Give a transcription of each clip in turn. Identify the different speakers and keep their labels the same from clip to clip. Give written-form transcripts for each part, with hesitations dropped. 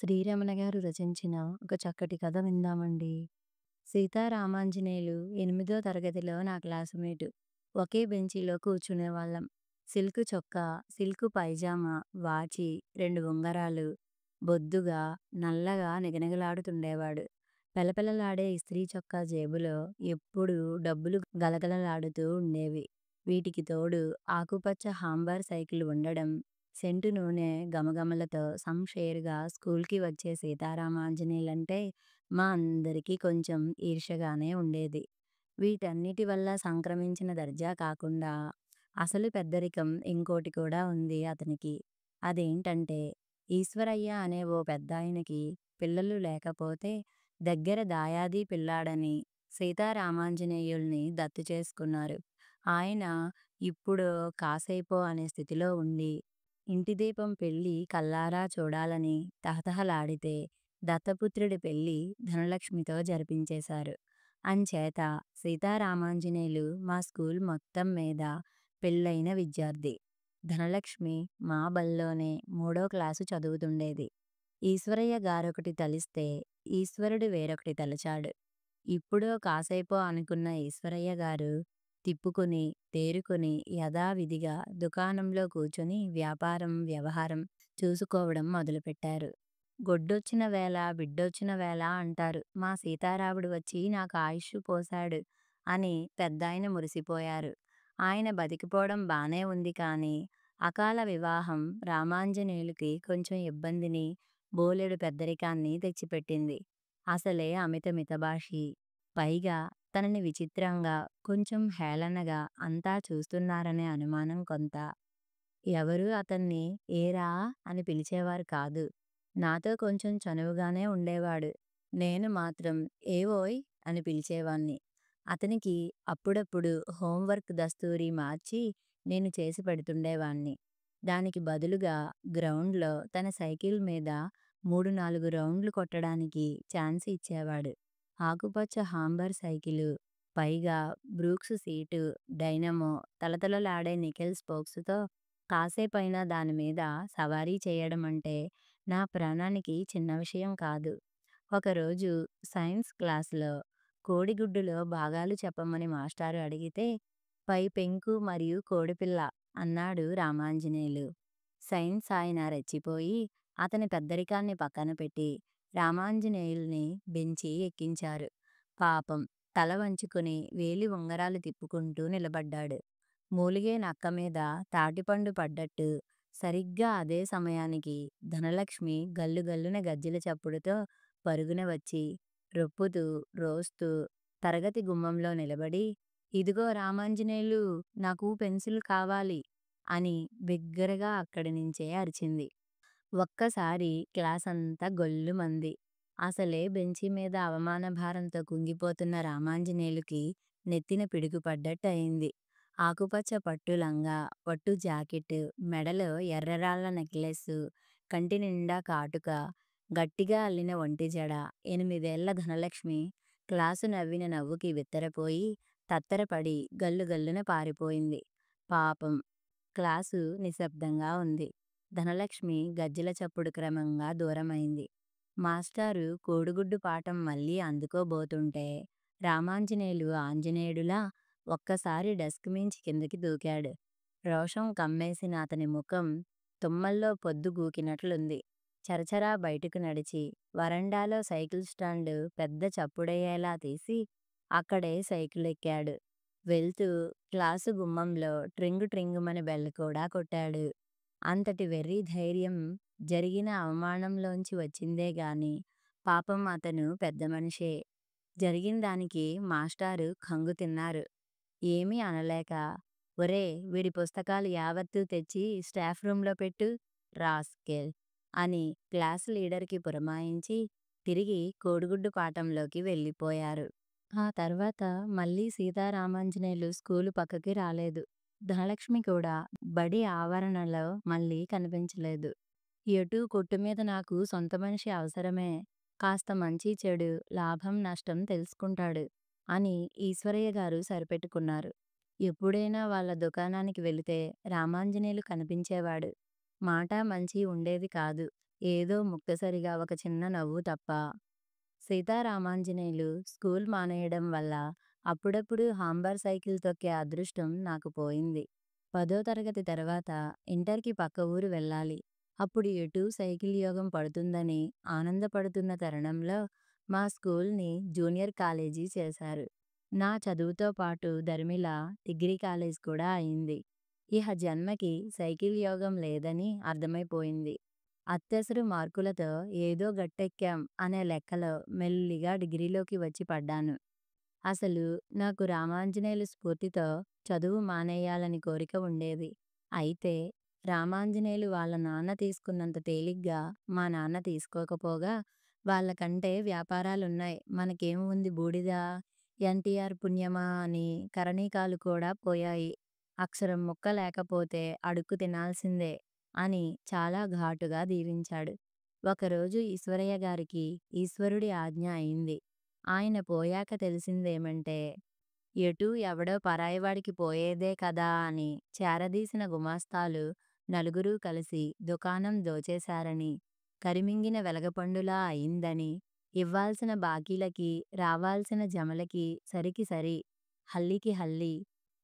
Speaker 1: శ్రీరమణ గారు రచించిన ఒక చక్కటి కథ విందామండి. సీతారామాంజనేయులు 8దో తరగతిలో నా క్లాసుమేటు. ఒకే బెంచీలో కూర్చునేవాళ్ళం. సిల్కు చొక్కా, సిల్కు పైజామా, వాచి, 2 ఉంగరాలు, బొద్దుగా, నల్లగా నిగనిగలాడుతుండేవాడు. పెళపెళలాడే ఇస్త్రీ చొక్కా జేబులో ఎప్పుడూ డబ్బులు గలగలలాడుతూ ఉండేవి. వీటికి తోడు ఆకుపచ్చ హాంబర్ సైకిల్ ఉండడం, సెంటు నూనె ఘమఘమలతో సంషేర్‌గా స్కూల్‌కి వచ్చే సీతారామాంజనేయులంటే మా అందరికీ కొంచెం ఈర్ష్యగానే ఉండేది. వీటన్నిటి వల్ల సంక్రమించిన దర్జా కాకుండా అసలు పెద్దరికం ఇంకోటి కూడా ఉంది అతనికి. అదేంటంటే ఈశ్వరయ్య అనే ఓ పెద్దాయనకి పిల్లలు లేకపోతే దగ్గర దాయాది పిల్లాడని సీతారామాంజనేయుల్ని దత్తు చేసుకున్నారు. ఆయన ఇప్పుడు కాసేపో అనే స్థితిలో ఉండి ఇంటి దీపం పెళ్లి కల్లారా చూడాలని తహతహలాడితే దత్తపుత్రుడి పెళ్లి ధనలక్ష్మితో జరిపించేశారు. అంచేత సీతారామాంజనేయులు మా స్కూల్ మొత్తం మీద పెళ్ళైన విద్యార్థి. ధనలక్ష్మి మా బళ్ళోనే 3వ క్లాసు చదువుతుండేది. ఈశ్వరయ్య గారొకటి తలిస్తే ఈశ్వరుడు వేరొకటి తలచాడు. ఇప్పుడో కాసేపో అనుకున్న ఈశ్వరయ్య గారు తిప్పుకుని, తేరుకుని యథావిధిగా దుకాణంలో కూర్చుని వ్యాపారం, వ్యవహారం చూసుకోవడం మొదలుపెట్టారు. గొడ్డొచ్చిన వేళ బిడ్డొచ్చిన వేళ అంటారు. మా సీతారాముడు వచ్చి నాకు ఆయుష్షు పోశాడు అని పెద్దాయన మురిసిపోయారు. ఆయన బతికిపోవడం బానే ఉంది కానీ, అకాల వివాహం రామాంజనేయులుకి కొంచెం ఇబ్బందిని, బోలెడు పెద్దరికాన్ని తెచ్చిపెట్టింది. అసలే అమిత మితభాషి. పైగా తనని విచిత్రంగా, కొంచెం హేళనగా అంతా చూస్తున్నారనే అనుమానం కొంత. ఎవరూ అతన్ని ఏరా అని పిలిచేవారు కాదు. నాతో కొంచెం చనువుగానే ఉండేవాడు. నేను మాత్రం ఏవోయ్ అని పిలిచేవాణ్ణి. అతనికి అప్పుడప్పుడు హోంవర్క్ దస్తూరి మార్చి నేను చేసి పెడుతుండేవాణ్ణి. దానికి బదులుగా గ్రౌండ్‌లో తన సైకిల్ మీద 3, 4 రౌండ్లు కొట్టడానికి ఛాన్స్ ఇచ్చేవాడు. ఆకుపచ్చ హాంబర్ సైకిలు, పైగా బ్రూక్స్ సీటు, డైనమో, తళతళలాడే నికెల్ స్పోక్స్‌తో కాసేపైనా దానిమీద సవారీ చేయడమంటే నా ప్రాణానికి చిన్న విషయం కాదు. ఒకరోజు సైన్స్ క్లాసులో కోడిగుడ్డులో భాగాలు చెప్పమని మాస్టారు అడిగితే, పై పెంకు మరియు కోడిపిల్ల అన్నాడు రామాంజనేయులు. సైన్స్ ఆయన రెచ్చిపోయి అతని పెద్దరికాన్ని పక్కన పెట్టి రామాంజనేయుల్ని బెంచి ఎక్కించారు. పాపం తల వంచుకుని వేలి ఉంగరాలు తిప్పుకుంటూ నిలబడ్డాడు. మూలిగే నక్క మీద తాటిపండు పడ్డట్టు సరిగ్గా అదే సమయానికి ధనలక్ష్మి గల్లుగల్లున గజ్జెల చప్పుడుతో పరుగున వచ్చి రొప్పుతూ, రోస్తూ తరగతి గుమ్మంలో నిలబడి, ఇదిగో రామాంజనేయులు, నాకు పెన్సిల్ కావాలి అని బిగ్గరగా అక్కడి నుంచే అరిచింది. ఒక్కసారి క్లాసంతా గొల్లుమంది. అసలే బెంచి మీద అవమాన భారంతో కుంగిపోతున్న రామాంజనేయులుకి నెత్తిన పిడుగు పడ్డట్టు అయింది. ఆకుపచ్చ పట్టు లంగా, పట్టు జాకెట్టు, మెడలో ఎర్రరాళ్ళ నెక్లెస్సు, కంటి నిండా కాటుక, గట్టిగా అల్లిన ఒంటి జడ. 8 ఏళ్ల ధనలక్ష్మి క్లాసు నవ్విన నవ్వుకి బిత్తరపోయి, తత్తరపడి గల్లుగల్లున పారిపోయింది. పాపం క్లాసు నిశ్శబ్దంగా ఉంది. ధనలక్ష్మి గజ్జెల చప్పుడు క్రమంగా దూరమైంది. మాస్టారు కోడిగుడ్డు పాఠం మళ్ళీ అందుకోబోతుంటే రామాంజనేయులు ఆంజనేయుడులా ఒక్కసారి డెస్క్ మీంచి కిందకి దూకాడు. రోషం కమ్మేసిన అతని ముఖం తుమ్మల్లో పొద్దు గూకినట్లుంది. చరచరా బయటకు నడిచి వరండాలో సైకిల్ స్టాండు పెద్ద చప్పుడయ్యేలా తీసి అక్కడే సైకిలెక్కాడు. వెళ్తూ క్లాసు గుమ్మంలో ట్రింగు ట్రింగుమని బెల్ కూడా కొట్టాడు. అంతటి వెర్రి ధైర్యం జరిగిన అవమానంలోంచి వచ్చిందే గాని పాపం అతను పెద్ద మనిషే. జరిగిందానికి మాస్టారు ఖంగు తిన్నారు. ఏమీ అనలేక, ఒరేయ్, వీడి పుస్తకాలు యావత్తూ తెచ్చి స్టాఫ్ రూంలో పెట్టు, రాస్కెల్ అని క్లాస్ లీడర్‌కి పురమాయించి తిరిగి కోడిగుడ్డు పాఠంలోకి వెళ్ళిపోయారు. ఆ తర్వాత మళ్ళీ సీతారామాంజనేయులు స్కూలు పక్కకి రాలేదు. ధనలక్ష్మి కూడా బడి ఆవరణలో మళ్ళీ కనిపించలేదు. ఎటూ కొట్టు మీద నాకు సొంత మనిషి అవసరమే, కాస్త మంచి చెడు, లాభం నష్టం తెలుసుకుంటాడు అని ఈశ్వరయ్య గారు సరిపెట్టుకున్నారు. ఎప్పుడైనా వాళ్ళ దుకాణానికి వెళితే రామాంజనేయులు కనిపించేవాడు. మాట మంచి ఉండేది కాదు. ఏదో ముక్తసరిగా ఒక చిన్న నవ్వు తప్ప. సీతారామాంజనేయులు స్కూల్ మానేయడం వల్ల అప్పుడప్పుడు హాంబర్ సైకిల్ తొక్కే అదృష్టం నాకు పోయింది. 10వ తరగతి తర్వాత ఇంటర్‌కి పక్క ఊరు వెళ్ళాలి. అప్పుడు ఎటూ సైకిల్ యోగం పడుతుందని ఆనందపడుతున్న తరుణంలో మా స్కూల్‌ని జూనియర్ కాలేజీ చేశారు. నా చదువుతో పాటు దరిమిలా డిగ్రీ కాలేజ్ కూడా అయింది. ఇహ జన్మకి సైకిల్ యోగం లేదని అర్థమైపోయింది. అత్యవసర మార్కులతో ఏదో గట్టెక్కాం అనే లెక్కలో మెల్లిగా డిగ్రీలోకి వచ్చి పడ్డాను. అసలు నాకు రామాంజనేయులు స్ఫూర్తితో చదువు మానేయాలని కోరిక ఉండేది. అయితే రామాంజనేయులు వాళ్ళ నాన్న తీసుకున్నంత తేలిగ్గా మా నాన్న తీసుకోకపోగా, వాళ్ళకంటే వ్యాపారాలున్నాయి, మనకేం ఉంది బూడిద, ఎన్టీఆర్ పుణ్యమా అని కరణీకాలు కూడా పోయాయి, అక్షరం ముక్క లేకపోతే అడుక్కు తినాల్సిందే అని చాలా ఘాటుగా దీవించాడు. ఒకరోజు ఈశ్వరయ్య గారికి ఈశ్వరుడి ఆజ్ఞ అయింది. ఆయన పోయాక తెలిసిందేమంటే, ఎటూ ఎవడో పరాయివాడికి పోయేదే కదా అని చేరదీసిన గుమాస్తాలు నలుగురూ కలిసి దుకాణం దోచేశారని, కరిమింగిన వెలగపండులా అయిందని, ఇవ్వాల్సిన బాకీలకి, రావాల్సిన జమలకి సరికి సరి, హల్లీకి హల్లీ,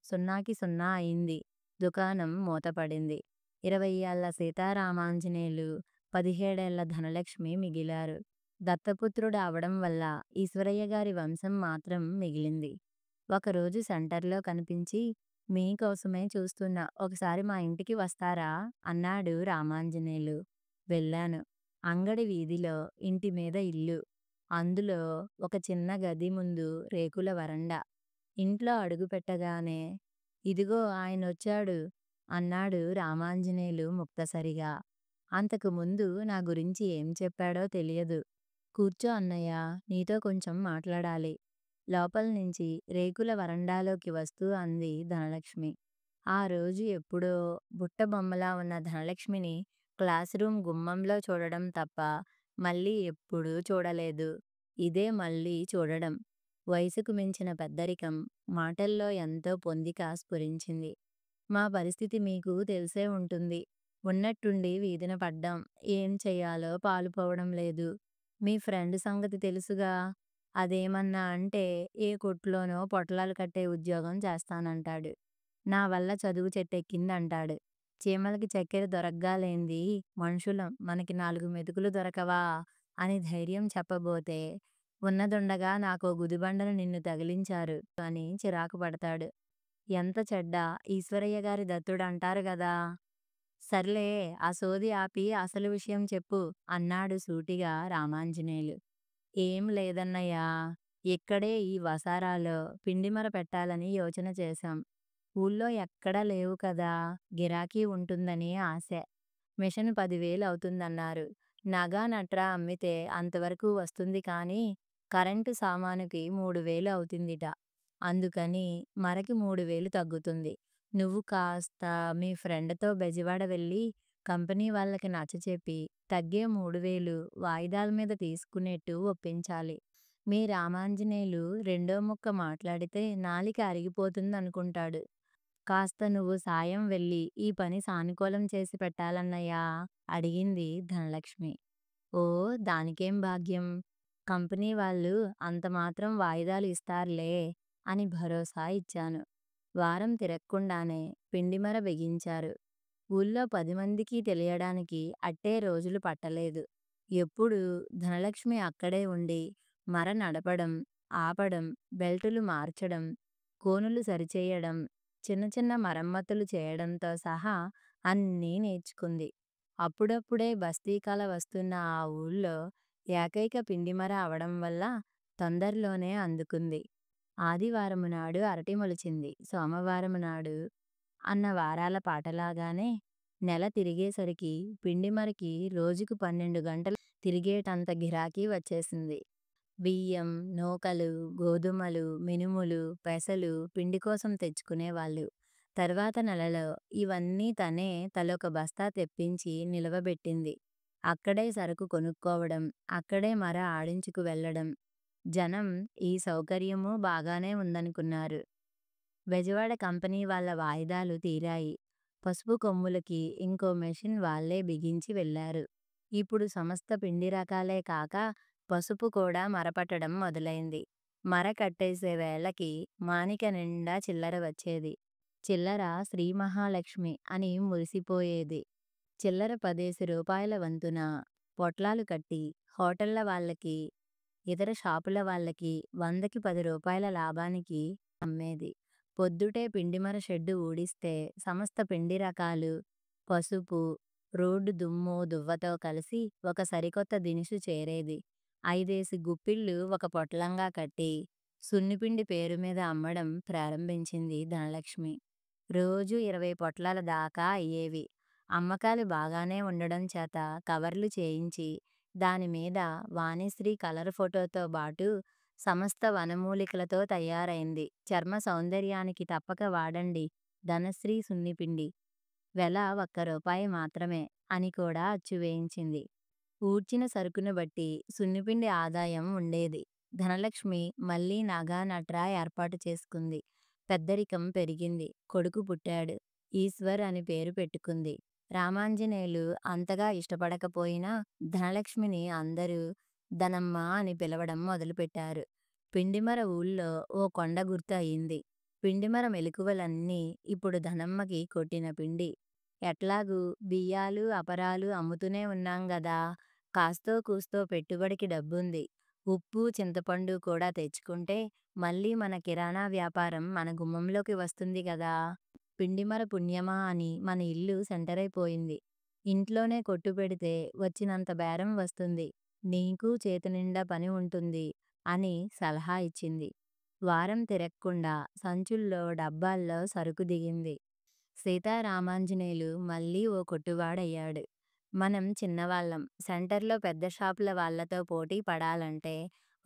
Speaker 1: సున్నాకి సున్నా అయింది. దుకాణం మూతపడింది. 20 ఏళ్ల సీతారామాంజనేయులు, 17 ఏళ్ల ధనలక్ష్మి మిగిలారు. దత్తపుత్రుడు అవడం వల్ల ఈశ్వరయ్య గారి వంశం మాత్రం మిగిలింది. ఒకరోజు సెంటర్‌లో కనిపించి, మీకోసమే చూస్తున్నా, ఒకసారి మా ఇంటికి వస్తారా అన్నాడు రామాంజనేయులు. వెళ్ళాను. అంగడి వీధిలో ఇంటి మీద ఇల్లు. అందులో ఒక చిన్న గది ముందు రేకుల వరండా. ఇంట్లో అడుగుపెట్టగానే, ఇదిగో ఆయనొచ్చాడు అన్నాడు రామాంజనేయులు ముక్తసరిగా. అంతకు ముందు నా గురించి ఏం చెప్పాడో తెలియదు. కూర్చో అన్నయ్యా, నీతో కొంచెం మాట్లాడాలి. లోపల నుంచి రేకుల వరండాలోకి వస్తూ అంది ధనలక్ష్మి. ఆ రోజు ఎప్పుడో బుట్టబొమ్మలా ఉన్న ధనలక్ష్మిని క్లాస్ రూమ్ గుమ్మంలో చూడడం తప్ప మళ్ళీ ఎప్పుడూ చూడలేదు. ఇదే మళ్ళీ చూడడం. వయసుకు మించిన పెద్దరికం, మాటల్లో ఎంతో పొందిక స్ఫురించింది. మా పరిస్థితి మీకు తెలిసే ఉంటుంది. ఉన్నట్టుండి వీధిన పడ్డాం. ఏం చెయ్యాలో పాలుపోవడం లేదు. మీ ఫ్రెండ్ సంగతి తెలుసుగా. అదేమన్నా అంటే ఏ కొట్టులోనో పొట్లాలు కట్టే ఉద్యోగం చేస్తానంటాడు. నా వల్ల చదువు చెట్టెక్కిందంటాడు. చీమలకి చక్కెర దొరగ్గాలేంది మనుషులం, మనకి 4 మెతుకులు దొరకవా అని ధైర్యం చెప్పబోతే, ఉన్నదుండగా నాకో గుదిబండను నిన్ను తగిలించారు అని చిరాకు పడతాడు. ఎంత చెడ్డ ఈశ్వరయ్య గారి దత్తుడంటారు గదా. సర్లే, ఆ సోది ఆపి అసలు విషయం చెప్పు అన్నాడు సూటిగా రామాంజనేయులు. ఏం లేదన్నయ్యా, ఇక్కడే ఈ వసారాలో పిండిమర పెట్టాలని యోచన చేశాం. ఊళ్ళో ఎక్కడా లేవు కదా, గిరాకీ ఉంటుందని ఆశ. మిషన్ 10,000 అవుతుందన్నారు. నగా నట్రా అమ్మితే అంతవరకు వస్తుంది కానీ, కరెంటు సామానుకి 3,000 అవుతుందిట. అందుకని మరకి 3,000 తగ్గుతుంది. నువ్వు కాస్త మీ ఫ్రెండ్‌తో బెజవాడ వెళ్ళి కంపెనీ వాళ్ళకి నచ్చచెప్పి తగ్గే 3,000 వాయిదాల మీద తీసుకునేట్టు ఒప్పించాలి. మీ రామాంజనేయులు రెండో ముక్క మాట్లాడితే నాలిక అరిగిపోతుందనుకుంటాడు. కాస్త నువ్వు సాయం వెళ్ళి ఈ పని సానుకూలం చేసి పెట్టాలన్నయ్యా అడిగింది ధనలక్ష్మి. ఓ, దానికేం భాగ్యం. కంపెనీ వాళ్ళు అంత మాత్రం వాయిదాలు ఇస్తారులే అని భరోసా ఇచ్చాను. వారం తిరక్కుండానే పిండిమర బిగించారు. ఊళ్ళో 10 మందికి తెలియడానికి అట్టే రోజులు పట్టలేదు. ఎప్పుడూ ధనలక్ష్మి అక్కడే ఉండి మర నడపడం, ఆపడం, బెల్టులు మార్చడం, కోనులు సరిచేయడం, చిన్న చిన్న మరమ్మతులు చేయడంతో సహా అన్నీ నేర్చుకుంది. అప్పుడప్పుడే బస్తీ కల వస్తున్న ఆ ఊళ్ళో ఏకైక పిండిమర అవడం వల్ల తొందరలోనే అందుకుంది. ఆదివారము నాడు అరటి మొలిచింది, సోమవారము నాడు అన్న వారాల పాటలాగానే నెల తిరిగేసరికి పిండిమరకి రోజుకు 12 గంటలు తిరిగేటంత గిరాకీ వచ్చేసింది. బియ్యం, నూకలు, గోధుమలు, మినుములు, పెసలు పిండి కోసం తెచ్చుకునేవాళ్ళు. తర్వాత నెలలో ఇవన్నీ తనే తలొక బస్తా తెప్పించి నిలవబెట్టింది. అక్కడే సరుకు కొనుక్కోవడం, అక్కడే మర ఆడించుకు వెళ్ళడం. జనం ఈ సౌకర్యమూ బాగానే ఉందనుకున్నారు. బెజవాడ కంపెనీ వాళ్ళ వాయిదాలు తీరాయి. పసుపు కొమ్ములకి ఇంకో మెషిన్ వాళ్ళే బిగించి వెళ్ళారు. ఇప్పుడు సమస్త పిండి రకాలే కాక పసుపు కూడా మరపట్టడం మొదలైంది. మర కట్టేసే వేళకి మానిక నిండా చిల్లర వచ్చేది. చిల్లర శ్రీ మహాలక్ష్మి అని మురిసిపోయేది. చిల్లర 10 రూపాయల వంతున పొట్లాలు కట్టి హోటళ్ళ వాళ్ళకి, ఇతర షాపుల వాళ్ళకి 100కి 10 రూపాయల లాభానికి అమ్మేది. పొద్దుటే పిండిమర షెడ్డు ఊడిస్తే సమస్త పిండి రకాలు, పసుపు, రోడ్డు దుమ్ము దువ్వతో కలిసి ఒక సరికొత్త దినుసు చేరేది. 5 గుప్పిళ్ళు ఒక పొట్లంగా కట్టి సున్నిపిండి పేరు మీద అమ్మడం ప్రారంభించింది ధనలక్ష్మి. రోజూ 20 పొట్లాల దాకా అయ్యేవి. అమ్మకాలు బాగానే ఉండడం చేత కవర్లు చేయించి దానిమీద వాణిశ్రీ కలర్ ఫోటోతో బాటు సమస్త వనమూలికలతో తయారైంది. చర్మ సౌందర్యానికి తప్పక వాడండి ధనశ్రీ సున్నిపిండి. వెల ₹1 మాత్రమే అని కూడా అచ్చు వేయించింది. ఊడ్చిన సరుకును బట్టి సున్నిపిండి ఆదాయం ఉండేది. ధనలక్ష్మి మళ్ళీ నగా నట్రా ఏర్పాటు చేసుకుంది. పెద్దరికం పెరిగింది. కొడుకు పుట్టాడు. ఈశ్వర్ అని పేరు పెట్టుకుంది. రామాంజనేయులు అంతగా ఇష్టపడకపోయినా ధనలక్ష్మిని అందరూ ధనమ్మ అని పిలవడం మొదలుపెట్టారు. పిండిమర ఊళ్ళో ఓ కొండ గుర్తు అయింది. పిండిమర మెలకువలన్నీ ఇప్పుడు ధనమ్మకి కొట్టిన పిండి. ఎట్లాగూ బియ్యాలు, అపరాలు అమ్ముతూనే ఉన్నాం గదా! కాస్తో కూస్తో పెట్టుబడికి డబ్బుంది. ఉప్పు, చింతపండు కూడా తెచ్చుకుంటే మళ్ళీ మన కిరాణా వ్యాపారం మన గుమ్మంలోకి వస్తుంది గదా! పిండిమర పుణ్యమా అని మన ఇల్లు సెంటరైపోయింది. ఇంట్లోనే కొట్టు పెడితే వచ్చినంత బేరం వస్తుంది. నీకూ చేతినిండా పని ఉంటుంది అని సలహా ఇచ్చింది. వారం తిరక్కుండా సంచుల్లో, డబ్బాల్లో సరుకు దిగింది. సీతారామాంజనేయులు మళ్ళీ ఓ కొట్టువాడయ్యాడు. మనం చిన్నవాళ్ళం. సెంటర్లో పెద్ద షాపుల వాళ్ళతో పోటీ పడాలంటే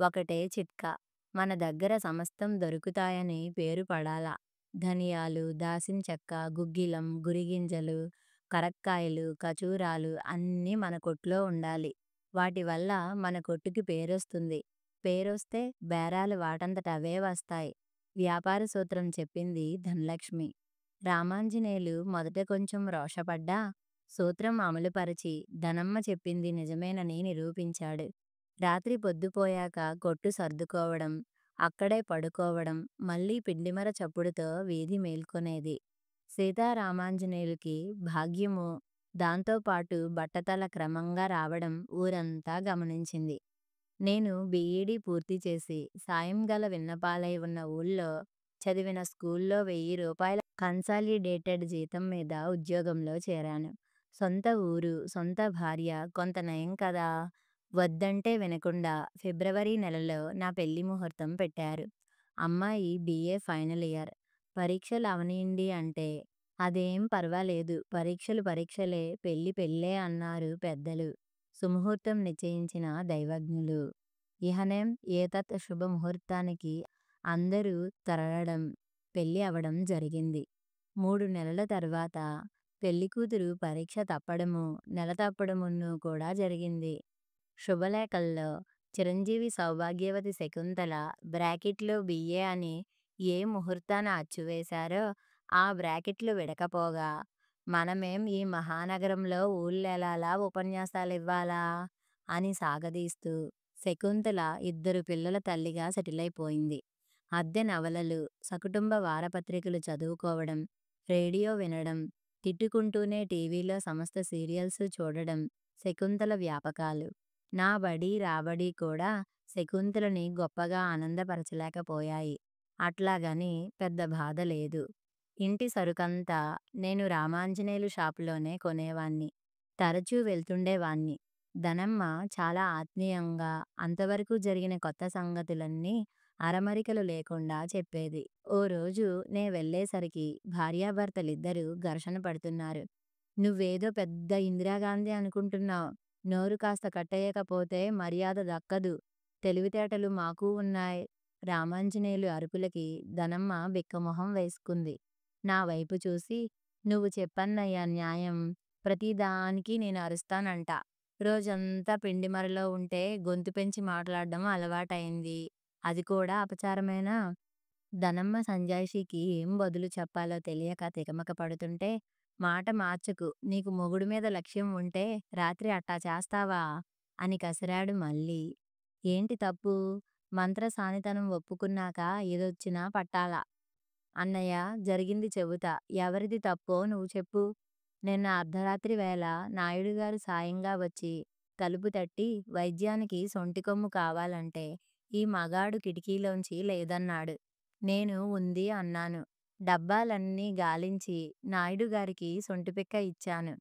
Speaker 1: ఒకటే చిట్కా. మన దగ్గర సమస్తం దొరుకుతాయని పేరు పడాల. ధనియాలు, దాసిన చెక్క, గుగ్గిలం, గురిగింజలు, కరక్కాయలు, ఖర్జూరాలు అన్నీ మన కొట్లో ఉండాలి. వాటి వల్ల మన కొట్టుకి పేరొస్తుంది. పేరొస్తే బేరాలు వాటంతట అవే వస్తాయి. వ్యాపార సూత్రం చెప్పింది ధనలక్ష్మి. రామాంజనేయులు మొదట కొంచెం రోషపడ్డా సూత్రం అమలుపరచి ధనమ్మ చెప్పింది నిజమేనని నిరూపించాడు. రాత్రి పొద్దుపోయాక కొట్టు సర్దుకోవడం, అక్కడే పడుకోవడం, మళ్ళీ పిండిమర చప్పుడుతో వీధి మేల్కొనేది. సీతారామాంజనేయులకి భాగ్యము, దాంతోపాటు బట్టతల క్రమంగా రావడం ఊరంతా గమనించింది. నేను బీఈడీ పూర్తి చేసి సాయంగల విన్నపాలై ఉన్న ఊళ్ళో చదివిన స్కూల్లో ₹1000 కన్సాలిడేటెడ్ జీతం మీద ఉద్యోగంలో చేరాను. సొంత ఊరు, సొంత భార్య కొంత నయం కదా! వద్దంటే వినకుండా ఫిబ్రవరి నెలలో నా పెళ్లి ముహూర్తం పెట్టారు. అమ్మాయి BA ఫైనల్ ఇయర్. పరీక్షలు అవనీయండి అంటే అదేం పర్వాలేదు, పరీక్షలు పరీక్షలే, పెళ్లి పెళ్ళే అన్నారు పెద్దలు. సుముహూర్తం నిశ్చయించిన దైవజ్ఞులు. ఇహనేం ఏతత్ శుభముహూర్తానికి అందరూ తరలడం, పెళ్లి అవడం జరిగింది. 3 నెలల తర్వాత పెళ్లికూతురు పరీక్ష తప్పడము, నెల తప్పడమును కూడా జరిగింది. శుభలేఖల్లో చిరంజీవి సౌభాగ్యవతి శకుంతల బ్రాకెట్లో BA అని ఏ ముహూర్తాన అచ్చువేశారో ఆ బ్రాకెట్లు విడకపోగా మనమేం ఈ మహానగరంలో ఊళ్ళేలాలా ఉపన్యాసాలివ్వాలా అని సాగదీస్తూ శకుంతల 2 పిల్లల తల్లిగా సెటిలైపోయింది. అద్దె నవలలు, సకుటుంబ వారపత్రికలు చదువుకోవడం, రేడియో వినడం, తిట్టుకుంటూనే టీవీలో సమస్త సీరియల్స్ చూడడం శకుంతల వ్యాపకాలు. నా బడి రాబడి కూడా శకుంతలని గొప్పగా ఆనందపరచలేకపోయాయి. అట్లాగని పెద్ద బాధ లేదు. ఇంటి సరుకంతా నేను రామాంజనేయులు షాపులోనే కొనేవాణ్ణి. తరచూ వెళ్తుండేవాణ్ణి. ధనమ్మ చాలా ఆత్మీయంగా అంతవరకు జరిగిన కొత్త సంగతులన్నీ అరమరికలు లేకుండా చెప్పేది. ఓ రోజు నే వెళ్ళేసరికి భార్యాభర్తలిద్దరూ ఘర్షణ పడుతున్నారు. నువ్వేదో పెద్ద ఇందిరాగాంధీ అనుకుంటున్నావ్. నోరు కాస్త కట్టేయకపోతే మర్యాద దక్కదు. తెలివితేటలు మాకూ ఉన్నాయ్. రామాంజనేయులు అరుపులకి ధనమ్మ బిక్కమొహం వేసుకుంది. నా వైపు చూసి, నువ్వు చెప్పన్నయ్యా న్యాయం. ప్రతిదానికీ నేను అరుస్తానంట. రోజంతా పిండిమరలో ఉంటే గొంతు పెంచి మాట్లాడడం అలవాటైంది. అది కూడా అపచారమేనా? ధనమ్మ సంజాయిషీకి ఏం బదులు చెప్పాలో తెలియక తికమక పడుతుంటే మాట మార్చకు. నీకు మొగుడు మీద లక్ష్యం ఉంటే రాత్రి అట్టా చేస్తావా? అని కసిరాడు మళ్ళీ. ఏంటి తప్పు? మంత్రసానితనం ఒప్పుకున్నాక ఏదొచ్చినా పట్టాలా? అన్నయ్య జరిగింది చెబుతా. ఎవరిది తప్పో నువ్వు చెప్పు. నిన్న అర్ధరాత్రి వేళ నాయుడుగారు సాయంగా వచ్చి తలుపు తట్టి వైద్యానికి సొంటికొమ్ము కావాలంటే ఈ మగాడు కిటికీలోంచి లేదన్నాడు. నేను ఉంది అన్నాను. డబ్బాలన్నీ గాలించి నాయుడుగారికి సొంటిపిక్క ఇచ్చాను.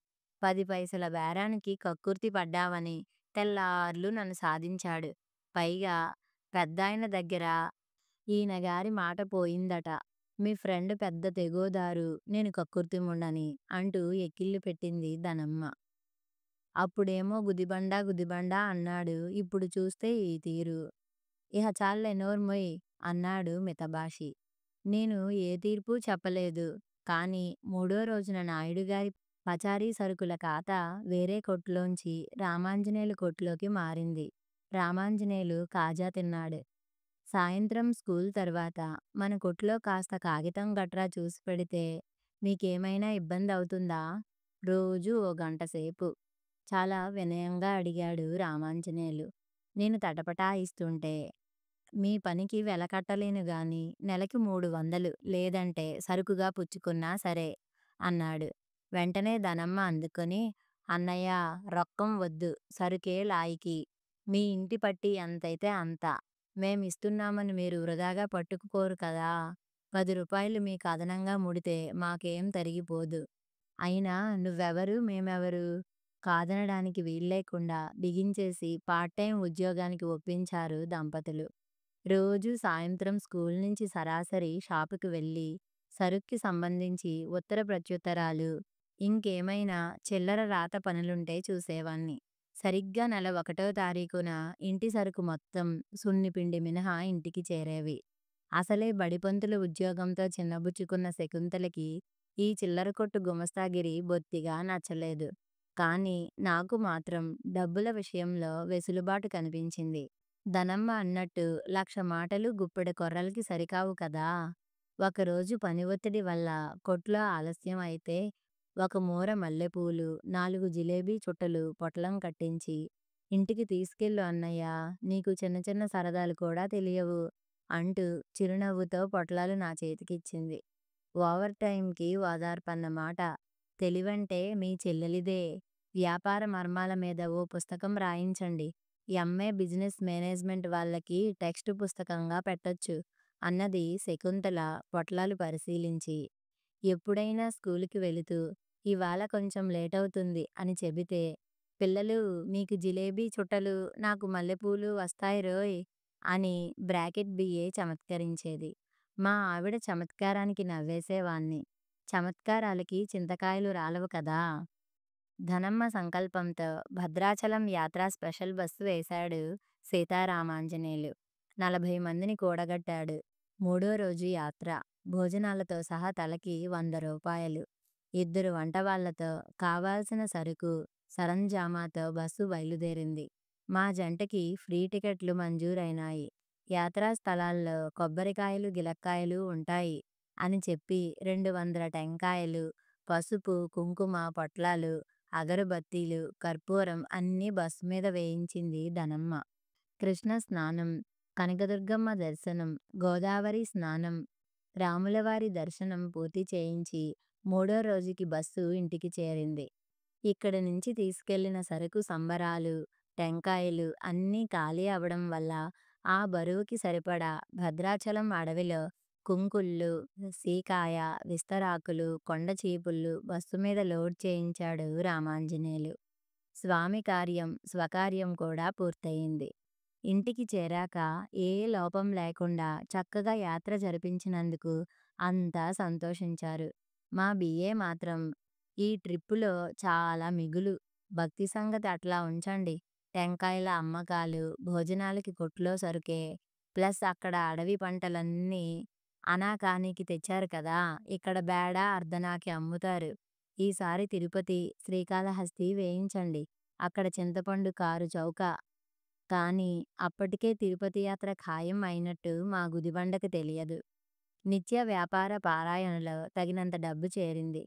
Speaker 1: 10 పైసల బేరానికి కక్కుర్తి పడ్డావని తెల్లార్లు నన్ను సాధించాడు. పైగా పెద్దాయన దగ్గర ఈయనగారి మాట పోయిందట. మీ ఫ్రెండ్ పెద్ద తెగోదారు నేను కక్కుర్తిముండని అంటూ ఎక్కిళ్ళు పెట్టింది ధనమ్మ. అప్పుడేమో గుదిబండా గుదిబండా అన్నాడు. ఇప్పుడు చూస్తే ఈ తీరు. ఇహ చాల్లే నోర్మొయ్ అన్నాడు మితభాషి. నేను ఏ తీర్పూ చెప్పలేదు. కానీ మూడో రోజున నాయుడుగారి పచారీ సరుకుల ఖాతా వేరే కొట్లోంచి రామాంజనేయులు కొట్లోకి మారింది. రామాంజనేయులు కాజా తిన్నాడు. సాయంత్రం స్కూల్ తర్వాత మన కొట్లో కాస్త కాగితం గట్రా చూసి పెడితే మీకేమైనా ఇబ్బందవుతుందా? రోజూ ఓ గంటసేపు చాలా వినయంగా అడిగాడు రామాంజనేయులు. నేను తటపటాయిస్తుంటే. మీ పనికి వెలకట్టలేను గాని నెలకి 300 లేదంటే సరుకుగా పుచ్చుకున్నా సరే అన్నాడు. వెంటనే ధనమ్మ అందుకొని అన్నయ్య రొక్కం వద్దు సరుకే లాయికి. మీ ఇంటి పట్టి ఎంతైతే అంత. మేమిస్తున్నామని మీరు వృధాగా పట్టుకుపోరు కదా. 10 రూపాయలు మీకు అదనంగా ముడితే మాకేం తరిగిపోదు. అయినా నువ్వెవరు మేమెవరు? కాదనడానికి వీల్లేకుండా బిగించేసి పార్ట్ టైం ఉద్యోగానికి ఒప్పించారు దంపతులు. రోజూ సాయంత్రం స్కూల్ నుంచి సరాసరి షాపుకి వెళ్ళి సరుక్కి సంబంధించి ఉత్తర ప్రత్యుత్తరాలు, ఇంకేమైనా చిల్లర రాత పనులుంటే చూసేవాణ్ణి. సరిగ్గా నెల 1వ తారీఖున ఇంటి సరుకు మొత్తం సున్నిపిండి మినహా ఇంటికి చేరేవి. అసలే బడిపంతుల ఉద్యోగంతో చిన్నబుచ్చుకున్న శకుంతలకి ఈ చిల్లర కొట్టు గుమస్తాగిరి బొత్తిగా నచ్చలేదు. కానీ నాకు మాత్రం డబ్బుల విషయంలో వెసులుబాటు కనిపించింది. ధనమ్మ అన్నట్టు 1,00,000 మాటలు గుప్పెడు కొర్రలకి సరికావు కదా. ఒకరోజు పని ఒత్తిడి వల్ల కొట్లో ఆలస్యం అయితే ఒక మూర మల్లెపూలు, 4 జిలేబీ చుట్టలు పొట్లం కట్టించి ఇంటికి తీసుకెళ్ళు అన్నయ్య, నీకు చిన్న చిన్న సరదాలు కూడా తెలియవు అంటూ చిరునవ్వుతో పొట్లాలు నా చేతికిచ్చింది. ఓవర్ టైంకి ఓదార్పన్నమాట. తెలివంటే మీ చెల్లెలిదే. వ్యాపార మర్మాల మీద ఓ పుస్తకం రాయించండి. ఎంఏ బిజినెస్ మేనేజ్మెంట్ వాళ్ళకి టెక్స్ట్ పుస్తకంగా పెట్టొచ్చు అన్నది శకుంతల పొట్లాలు పరిశీలించి. ఎప్పుడైనా స్కూలుకి వెళుతూ ఇవాళ కొంచెం లేటవుతుంది అని చెబితే, పిల్లలు మీకు జిలేబీ చుట్టలు, నాకు మల్లెపూలు వస్తాయిరోయ్ అని బ్రాకెట్ బిఏ చమత్కరించేది. మా ఆవిడ చమత్కారానికి నవ్వేసేవాణ్ణి. చమత్కారాలకి చింతకాయలు రాలవు కదా. ధనమ్మ సంకల్పంతో భద్రాచలం యాత్రా స్పెషల్ బస్సు వేశాడు సీతారామాంజనేయులు. 40 మందిని కూడగట్టాడు. మూడో రోజు యాత్ర. భోజనాలతో సహా తలకి 100 రూపాయలు. 2 వంటవాళ్లతో కావాల్సిన సరుకు, సరంజామాతో బస్సు బయలుదేరింది. మా జంటకి ఫ్రీ టికెట్లు మంజూరైనాయి. యాత్రా స్థలాల్లో కొబ్బరికాయలు గిలక్కాయలు ఉంటాయి అని చెప్పి 200 టెంకాయలు, పసుపు కుంకుమ పొట్లాలు, అగరబత్తీలు, కర్పూరం అన్నీ బస్సు మీద వేయించింది ధనమ్మ. కృష్ణ స్నానం, కనకదుర్గమ్మ దర్శనం, గోదావరి స్నానం, రాములవారి దర్శనం పూర్తి చేయించి మూడో రోజుకి బస్సు ఇంటికి చేరింది. ఇక్కడి నుంచి తీసుకెళ్లిన సరుకు సంబరాలు, టెంకాయలు అన్నీ ఖాళీ అవడం వల్ల ఆ బరువుకి సరిపడా భద్రాచలం అడవిలో కుంకుళ్ళు, సీకాయ, విస్తరాకులు, కొండ చీపుళ్ళు బస్సు మీద లోడ్ చేయించాడు రామాంజనేయులు. స్వామి కార్యం, స్వకార్యం కూడా పూర్తయింది. ఇంటికి చేరాక ఏ లోపం లేకుండా చక్కగా యాత్ర జరిపించినందుకు అంతా సంతోషించారు. మా బిఏ మాత్రం ఈ ట్రిప్పులో చాలా మిగులు. భక్తి సంగతి అట్లా ఉంచండి. టెంకాయల అమ్మకాలు, భోజనాలకి కొట్లో సరుకే, ప్లస్ అక్కడ అడవి పంటలన్నీ అనాకానికి తెచ్చారు కదా. ఇక్కడ బేడ అర్ధనాకి అమ్ముతారు. ఈసారి తిరుపతి, శ్రీకాళహస్తి వేయించండి. అక్కడ చింతపండు కారు చౌక. కానీ అప్పటికే తిరుపతి యాత్ర ఖాయం అయినట్టు మా గుదిబండకు తెలియదు. నిత్య వ్యాపార పారాయణలో తగినంత డబ్బు చేరింది.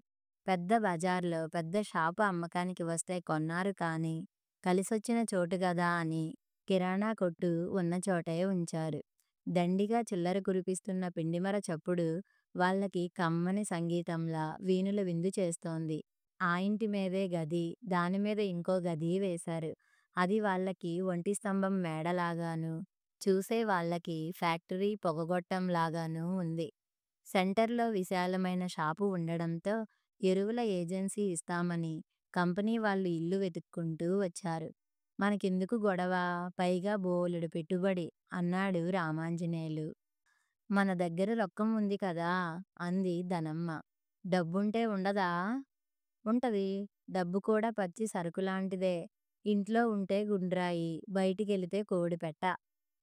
Speaker 1: పెద్ద బజార్‌లో పెద్ద షాపు అమ్మకానికి వస్తే కొన్నారు కానీ, కలిసొచ్చిన చోటు గదా అని కిరాణా కొట్టు ఉన్న చోటే ఉంచారు. దండిగా చిల్లర కురిపిస్తున్న పిండిమర చప్పుడు వాళ్ళకి కమ్మని సంగీతంలా వీణుల విందు చేస్తోంది. ఆ ఇంటి మీదే గది, దాని మీద ఇంకో గది వేశారు. అది వాళ్ళకి ఒంటి స్తంభం మేడలాగాను, చూసే వాళ్ళకి ఫ్యాక్టరీ పొగగొట్టంలాగానూ ఉంది. సెంటర్‌లో విశాలమైన షాపు ఉండడంతో ఎరువుల ఏజెన్సీ ఇస్తామని కంపెనీ వాళ్ళు ఇల్లు వెతుక్కుంటూ వచ్చారు. మనకెందుకు గొడవ, పైగా బోలెడు పెట్టుబడి అన్నాడు రామాంజనేయులు. మన దగ్గర రొక్కం ఉంది కదా అంది ధనమ్మ. డబ్బుంటే ఉండదా? ఉంటది. డబ్బు కూడా పచ్చి సరుకులాంటిదే. ఇంట్లో ఉంటే గుండ్రాయి, బయటికెళితే కోడిపెట్ట.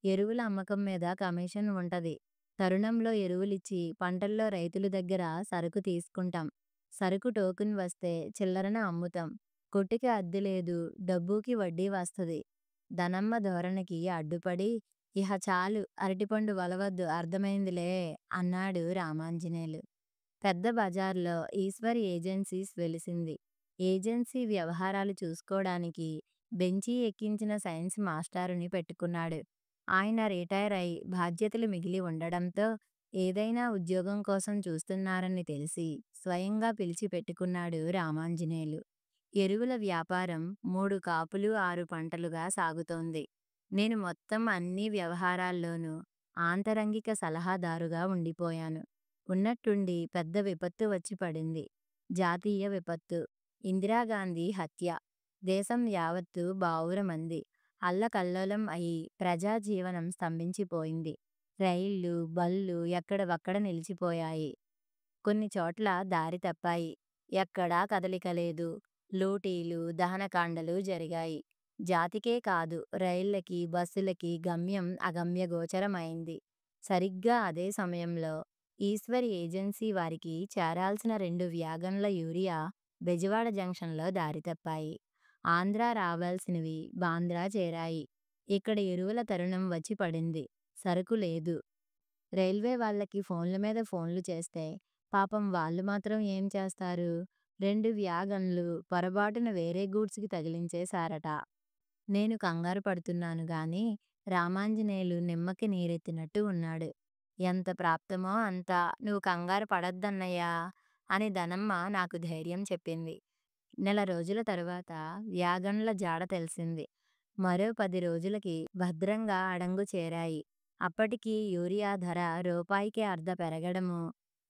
Speaker 1: ఎరువుల అమ్మకం మీద కమిషన్ ఉంటది. తరుణంలో ఎరువులిచ్చి పంటల్లో రైతుల దగ్గర సరుకు తీసుకుంటాం. సరుకు టోకెన్ వస్తే చిల్లరన అమ్ముతాం. కొట్టుకి అద్దె లేదు, డబ్బుకి వడ్డీ వస్తది. ధనమ్మ ధోరణికి అడ్డుపడి, ఇహ చాలు అరటిపండు వలవద్దు అర్థమైందిలే అన్నాడు రామాంజనేయులు. పెద్ద బజార్‌లో ఈశ్వరి ఏజెన్సీస్ వెలిసింది. ఏజెన్సీ వ్యవహారాలు చూసుకోడానికి బెంచీ ఎక్కించిన సైన్స్ మాస్టారుని పెట్టుకున్నాడు. ఆయన రిటైర్ అయి బాధ్యతలు మిగిలి ఉండడంతో ఏదైనా ఉద్యోగం కోసం చూస్తున్నారని తెలిసి స్వయంగా పిలిచి పెట్టుకున్నాడు రామాంజనేయులు. ఎరువుల వ్యాపారం 3 కాపులు 6 పంటలుగా సాగుతోంది. నేను మొత్తం అన్ని వ్యవహారాల్లోనూ ఆంతరంగిక సలహాదారుగా ఉండిపోయాను. ఉన్నట్టుండి పెద్ద విపత్తు వచ్చి పడింది. జాతీయ విపత్తు. ఇందిరాగాంధీ హత్య. దేశం యావత్తు బావురమంది. అల్లకల్లోలం అయి ప్రజాజీవనం స్తంభించిపోయింది. రైళ్ళు, బళ్ళు ఎక్కడవక్కడ నిలిచిపోయాయి. కొన్ని చోట్ల దారి తప్పాయి. ఎక్కడా కదలిక లేదు. లూటీలు, దహనకాండలు జరిగాయి. జాతికే కాదు, రైళ్ళకి, బస్సులకి గమ్యం అగమ్యగోచరమైంది. సరిగ్గా అదే సమయంలో ఈశ్వరి ఏజెన్సీ వారికి చేరాల్సిన 2 వ్యాగన్ల యూరియా బెజవాడ జంక్షన్‌లో దారి తప్పాయి. ఆంధ్ర రావాల్సినవి బాంద్రా చేరాయి. ఇక్కడ ఎరువుల తరుణం వచ్చి పడింది. సరుకు లేదు. రైల్వే వాళ్ళకి ఫోన్ల మీద ఫోన్లు చేస్తే పాపం వాళ్ళు మాత్రం ఏం చేస్తారు? 2 వ్యాగన్లు పొరబాటున వేరే గూడ్స్‌కి తగిలించేశారట. నేను కంగారు పడుతున్నాను గానీ, రామాంజనేయులు నిమ్మకి నీరెత్తినట్టు ఉన్నాడు. ఎంత ప్రాప్తమో అంత, నువ్వు కంగారు పడొద్దన్నయ్యా అని ధనమ్మ నాకు ధైర్యం చెప్పింది. నెల రోజుల తరువాత వ్యాగన్ల జాడ తెలిసింది. మరో 10 రోజులకి భద్రంగా అడంగు చేరాయి. అప్పటికి యూరియా ధర రూపాయికి అర్ధ పెరగడమూ,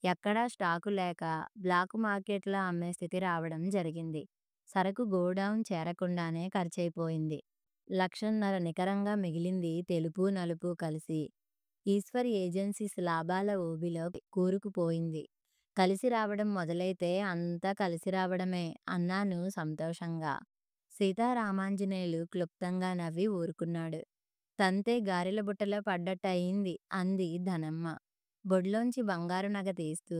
Speaker 1: ఎక్కడా స్టాకు లేక బ్లాకు మార్కెట్లో అమ్మే స్థితి రావడం జరిగింది. సరకు గోడౌన్ చేరకుండానే ఖర్చయిపోయింది. 1,50,000 నికరంగా మిగిలింది తెలుపు, నలుపు కలిసి. ఈశ్వరి ఏజెన్సీస్ లాభాల ఊబిలో కూరుకుపోయింది. కలిసి రావడం మొదలైతే అంతా కలిసి రావడమే అన్నాను సంతోషంగా. సీతారామాంజనేయులు క్లుప్తంగా నవ్వి ఊరుకున్నాడు. తంతే గారెల బుట్టలో పడ్డట్టయింది అంది ధనమ్మ. బొడ్లోంచి బంగారు నగ తీస్తూ,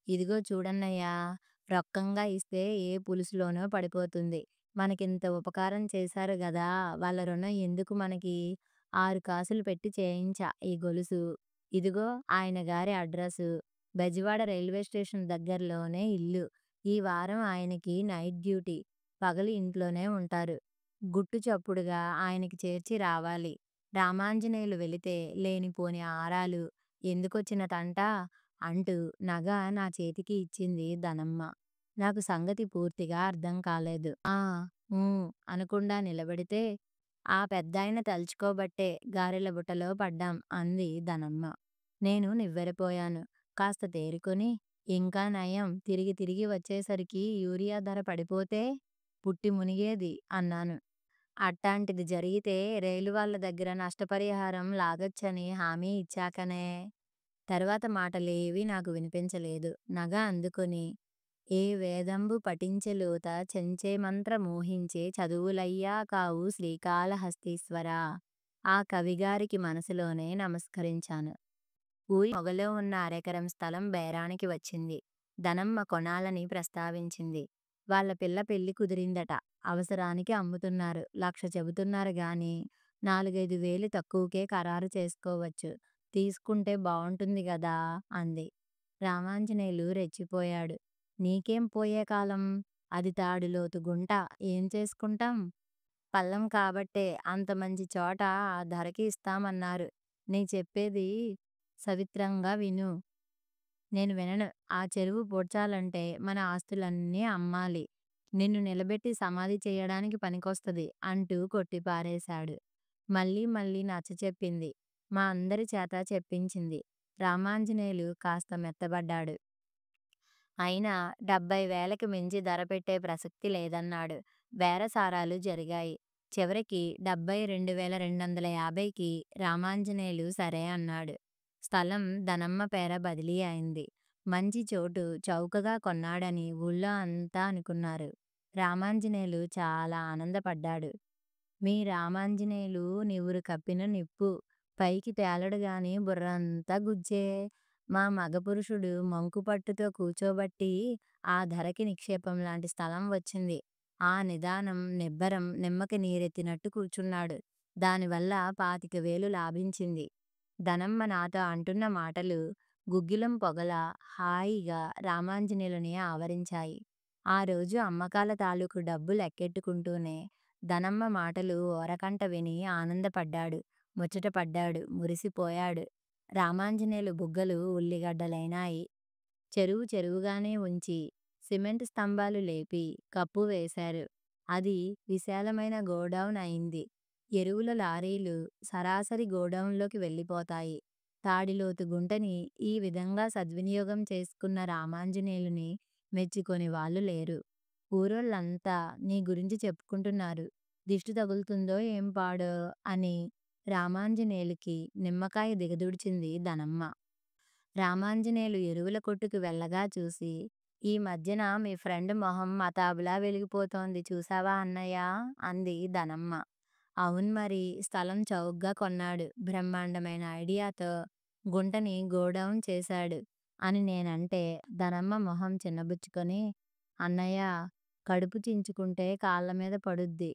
Speaker 1: ఇదిగో చూడన్నయ్యా, రొక్కంగా ఇస్తే ఏ పులుసులోనో పడిపోతుంది. మనకింత ఉపకారం చేశారు గదా, వాళ్ళ రుణం ఎందుకు మనకి? 6 కాసులు పెట్టి చేయించా ఈ గొలుసు. ఇదిగో ఆయన గారి అడ్రసు. బెజవాడ రైల్వే స్టేషన్ దగ్గరలోనే ఇల్లు. ఈ వారం ఆయనకి నైట్ డ్యూటీ. పగలు ఇంట్లోనే ఉంటారు. గుట్టు చప్పుడుగా ఆయనకి చేర్చి రావాలి. రామాంజనేయులు వెళితే లేనిపోని ఆరాలు, ఎందుకొచ్చిన తంట అంటూ నగ నా చేతికి ఇచ్చింది ధనమ్మ. నాకు సంగతి పూర్తిగా అర్థం కాలేదు. ఆ, ఊ అనకుండా నిలబడితే, ఆ పెద్దాయన తలుచుకోబట్టే గారెల బుట్టలో పడ్డాం అంది ధనమ్మ. నేను నివ్వెరపోయాను. కాస్త తేరుకొని, ఇంకా నయం తిరిగి తిరిగి వచ్చేసరికి యూరియా ధర పడిపోతే పుట్టి మునిగేది అన్నాను. అట్టాంటిది జరిగితే రైలు వాళ్ళ దగ్గర నష్టపరిహారం లాగొచ్చని హామీ ఇచ్చాకనే. తర్వాత మాటలేవీ నాకు వినిపించలేదు. నగ అందుకొని, ఏ వేదంబు పఠించెలోత చెంచే మంత్ర మోహించే చదువులయ్యా కావు శ్రీకాళహస్తీశ్వరా. ఆ కవిగారికి మనసులోనే నమస్కరించాను. ఊరి మొగలో ఉన్న అరెకరం స్థలం బేరానికి వచ్చింది. ధనమ్మ కొనాలని ప్రస్తావించింది. వాళ్ళ పిల్ల పెళ్లి కుదిరిందట. అవసరానికి అమ్ముతున్నారు. 1,00,000 చెబుతున్నారు గాని 4-5 వేలు తక్కువకే ఖరారు చేసుకోవచ్చు. తీసుకుంటే బావుంటుంది గదా అంది. రామాంజనేయులు రెచ్చిపోయాడు. నీకేం పోయే కాలం? అది తాడులోతు గుంట. ఏం చేసుకుంటాం? పల్లం కాబట్టే అంత మంచి చోట ఆ ధరకి ఇస్తామన్నారు. నీ చెప్పేది సవిత్రంగా విను. నేను వినను. ఆ చెరువు పూడ్చాలంటే మన ఆస్తులన్నీ అమ్మాలి. నిన్ను నిలబెట్టి సమాధి చెయ్యడానికి పనికొస్తది అంటూ కొట్టిపారేశాడు. మళ్ళీ మళ్ళీ నచ్చచెప్పింది. మా అందరి చేత చెప్పించింది. రామాంజనేయులు కాస్త మెత్తబడ్డాడు. అయినా 70,000కి మించి ధర పెట్టే ప్రసక్తి లేదన్నాడు. బేరసారాలు జరిగాయి. చివరికి 72,250కి రామాంజనేయులు సరే అన్నాడు. స్థలం ధనమ్మ పేర బదిలీ అయింది. మంచి చోటు చౌకగా కొన్నాడని ఊళ్ళో అంతా అనుకున్నారు. రామాంజనేయులు చాలా ఆనందపడ్డాడు. మీ రామాంజనేయులు నివురు కప్పిన నిప్పు. పైకి తేలడు గాని బుర్రంతా గుజ్జే. మా మగపురుషుడు మంకుపట్టుతో కూచోబట్టి ఆ ధరకి నిక్షేపం లాంటి స్థలం వచ్చింది. ఆ నిదానం, నిబ్బరం నిమ్మకి నీరెత్తినట్టు కూర్చున్నాడు. దానివల్ల 25,000 లాభించింది. ధనమ్మ నాతో అంటున్న మాటలు గుగ్గిలం పొగలా హాయిగా రామాంజనేయులని ఆవరించాయి. ఆ రోజు అమ్మకాల తాలూకు డబ్బు లెక్కెట్టుకుంటూనే ధనమ్మ మాటలు ఓరకంట విని ఆనందపడ్డాడు, ముచ్చటపడ్డాడు, మురిసిపోయాడు. రామాంజనేయులు బుగ్గలు ఉల్లిగడ్డలైనాయి. చెరువు చెరువుగానే ఉంచి సిమెంట్ స్తంభాలు లేపి కప్పు వేశారు. అది విశాలమైన గోడౌన్ అయింది. ఎరువుల లారీలు సరాసరి గోడౌన్లోకి వెళ్ళిపోతాయి. తాడిలోతు గుంటని ఈ విధంగా సద్వినియోగం చేసుకున్న రామాంజనేయులుని మెచ్చుకొని వాళ్ళు లేరు. ఊరోళ్ళంతా నీ గురించి చెప్పుకుంటున్నారు. దిష్టి తగులుతుందో ఏం పాడో అని రామాంజనేయులుకి నిమ్మకాయ దిగదుడిచింది ధనమ్మ. రామాంజనేయులు ఎరువుల కొట్టుకు వెళ్ళగా చూసి, ఈ మధ్యన మీ ఫ్రెండ్ మొహం మతాబులా వెలిగిపోతోంది చూసావా అన్నయ్యా అంది ధనమ్మ. అవును మరి, స్థలం చౌకగా కొన్నాడు. బ్రహ్మాండమైన ఐడియాతో గుంటని గోడౌన్ చేశాడు అని నేనంటే ధనమ్మ మొహం చిన్నబుచ్చుకొని, అన్నయ్య కడుపు చించుకుంటే కాళ్ళ మీద పడుద్ది.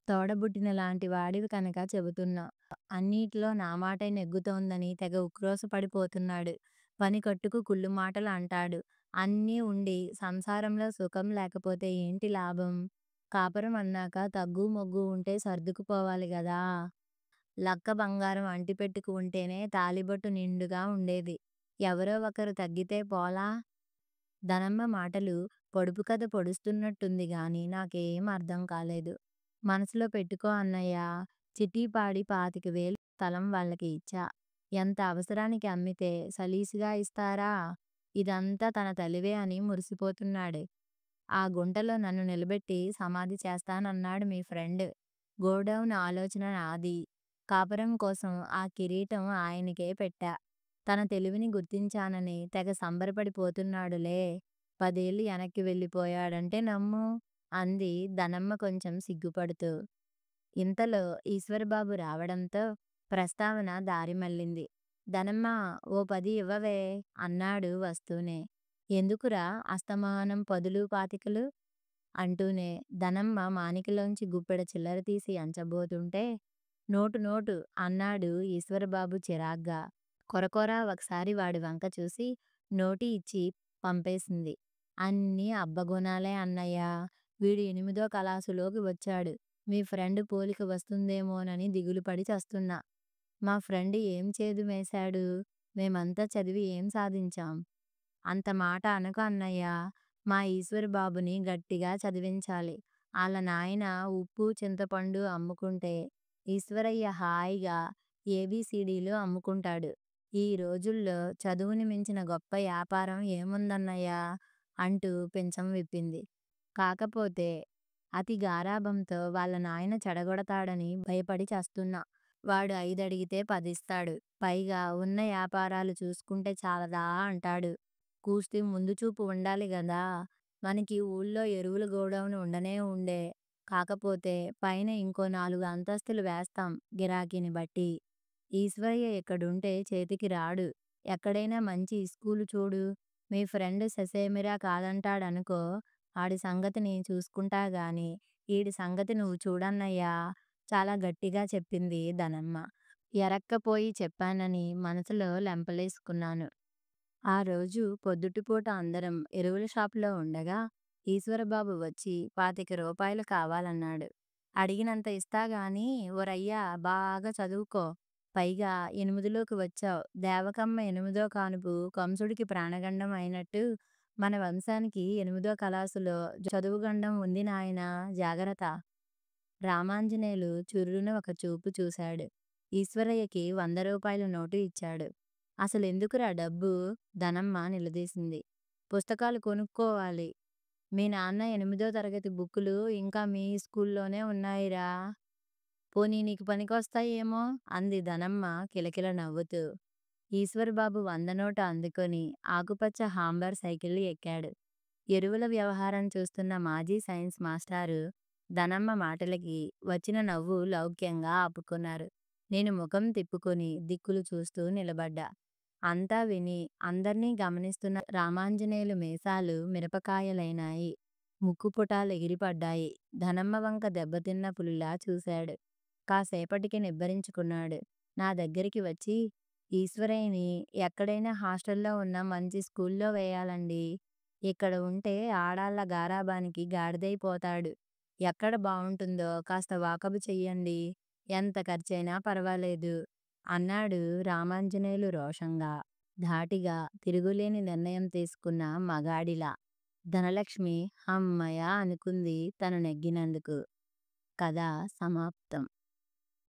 Speaker 1: తోడబుట్టిన లాంటి వాడివి కనుక చెబుతున్నా. అన్నిట్లో నా మాటే నెగ్గుతోందని తెగ ఉక్రోషపడిపోతున్నాడు. పని కట్టుకు కుళ్ళు మాటలు అంటాడు. అన్నీ ఉండి సంసారంలో సుఖం లేకపోతే ఏంటి లాభం? కాపురం అన్నాక తగ్గు మొగ్గు ఉంటే సర్దుకుపోవాలి గదా! లక్క బంగారం అంటిపెట్టుకు ఉంటేనే తాళిబొట్టు నిండుగా ఉండేది. ఎవరో ఒకరు తగ్గితే పోలా? ధనమ్మ మాటలు పొడుపు కథ పొడుస్తున్నట్టుంది గాని నాకేం అర్థం కాలేదు. మనసులో పెట్టుకో అన్నయ్యా, చిటీ పాడి 25,000 స్థలం వాళ్ళకి ఇచ్చా. ఎంత అవసరానికి అమ్మితే సలీసుగా ఇస్తారా? ఇదంతా తన తెలివే అని మురిసిపోతున్నాడు. ఆ గుంటలో నన్ను నిలబెట్టి సమాధి చేస్తానన్నాడు మీ ఫ్రెండ్. గోడౌన్ ఆలోచన నాది. కాపురం కోసం ఆ కిరీటం ఆయనకే పెట్టా. తన తెలివిని గుర్తించానని తెగ సంబరపడిపోతున్నాడులే. 10 ఏళ్ళు వెనక్కి వెళ్ళిపోయాడంటే నమ్ము అంది ధనమ్మ కొంచెం సిగ్గుపడుతూ. ఇంతలో ఈశ్వరబాబు రావడంతో ప్రస్తావన దారి మళ్ళింది. ధనమ్మ, ఓ 10 ఇవ్వవే అన్నాడు వస్తూనే. ఎందుకురా అస్తమానం 10లు 25లు అంటూనే ధనమ్మ మానికలోంచి గుప్పెడ చిల్లర తీసి ఎంచబోతుంటే, నోటు నోటు అన్నాడు ఈశ్వరబాబు చిరాగ్గా. కొరకొరా ఒకసారి వాడి వంక చూసి నోటి ఇచ్చి పంపేసింది. అన్నీ అబ్బగుణాలే అన్నయ్యా. వీడు 8దో కలాసులోకి వచ్చాడు. మీ ఫ్రెండ్ పోలిక వస్తుందేమోనని దిగులుపడి చస్తున్నా. మా ఫ్రెండ్ ఏం చేదు మేశాడు? మేమంతా చదివి ఏం సాధించాం? అంత మాట అనకు అన్నయ్యా. మా ఈశ్వరబాబుని గట్టిగా చదివించాలి. ఆళ్ళ నాయన ఉప్పు చింతపండు అమ్ముకుంటే ఈశ్వరయ్య హాయిగా ఏబీసీడీలు అమ్ముకుంటాడు. ఈ రోజుల్లో చదువుని మించిన గొప్ప యాపారం ఏముందన్నయ్యా అంటూ పించం విప్పింది. కాకపోతే అతి గారాబంతో వాళ్ళ నాయన చెడగొడతాడని భయపడి చస్తున్నా. వాడు 5 అడిగితే 10 ఇస్తాడు. పైగా ఉన్న యాపారాలు చూసుకుంటే చాలదా అంటాడు. కూస్తి ముందు చూపు ఉండాలి గదా! మనకి ఊళ్ళో ఎరువుల గోడౌన్ ఉండనే ఉండే. కాకపోతే పైన ఇంకో 4 అంతస్తులు వేస్తాం గిరాకీని బట్టి. ఈశ్వరయ్య ఇక్కడుంటే చేతికి రాడు. ఎక్కడైనా మంచి ఇస్కూలు చూడు. మీ ఫ్రెండ్ ససేమిరా కాదంటాడనుకో. ఆడి సంగతి నేను చూసుకుంటా గాని ఈడి సంగతి నువ్వు చూడన్నయ్యా చాలా గట్టిగా చెప్పింది ధనమ్మ. ఎరక్కపోయి చెప్పానని మనసులో లెంపలేసుకున్నాను. ఆ రోజు పొద్దుటిపూట అందరం ఎరువుల షాపులో ఉండగా ఈశ్వరబాబు వచ్చి రూ. 25 కావాలన్నాడు. అడిగినంత ఇస్తా గాని ఓరయ్యా బాగా చదువుకో. పైగా ఎనిమిదిలోకి వచ్చావు. దేవకమ్మ ఎనిమిదో కానుపు కంసుడికి ప్రాణగండం అయినట్టు మన వంశానికి ఎనిమిదో కలాసులో చదువుగండం ఉంది నాయనా జాగ్రత్త. రామాంజనేయులు చుర్రున ఒక చూపు చూశాడు. ఈశ్వరయ్యకి రూ. 100 నోటు ఇచ్చాడు. అసలెందుకురా డబ్బు? ధనమ్మ నిలదీసింది. పుస్తకాలు కొనుక్కోవాలి. మీ నాన్న ఎనిమిదో తరగతి బుక్కులు ఇంకా మీ స్కూల్లోనే ఉన్నాయిరా. పోనీ నీకు పనికొస్తాయేమో అంది ధనమ్మ కిలకిల నవ్వుతూ. ఈశ్వర్బాబు 100 నోటు అందుకొని ఆకుపచ్చ హాంబర్ సైకిల్ ఎక్కాడు. ఎరువుల వ్యవహారం చూస్తున్న మాజీ సైన్స్ మాస్టారు ధనమ్మ మాటలకి వచ్చిన నవ్వు లౌక్యంగా ఆపుకున్నారు. నేను ముఖం తిప్పుకొని దిక్కులు చూస్తూ నిలబడ్డా. అంతా విని అందర్నీ గమనిస్తున్న రామాంజనేయులు మీసాలు మిరపకాయలైనాయి. ముక్కుపుటాలు ఎగిరిపడ్డాయి. ధనమ్మ వంక దెబ్బతిన్న పులిలా చూశాడు. కాసేపటికి నిబ్బరించుకున్నాడు. నా దగ్గరికి వచ్చి ఈశ్వరయ్యని ఎక్కడైనా హాస్టల్లో ఉన్న మంచి స్కూల్లో వేయాలండి. ఇక్కడ ఉంటే ఆడాళ్ళ గారాబానికి గాడిదైపోతాడు. ఎక్కడ బావుంటుందో కాస్త వాకబు చెయ్యండి. ఎంత ఖర్చయినా పర్వాలేదు అన్నాడు రామాంజనేయులు రోషంగా, ధాటిగా, తిరుగులేని నిర్ణయం తీసుకున్న మగాడిలా. ధనలక్ష్మి హమ్మయ్య అనుకుంది తను నెగ్గినందుకు. కథ సమాప్తం.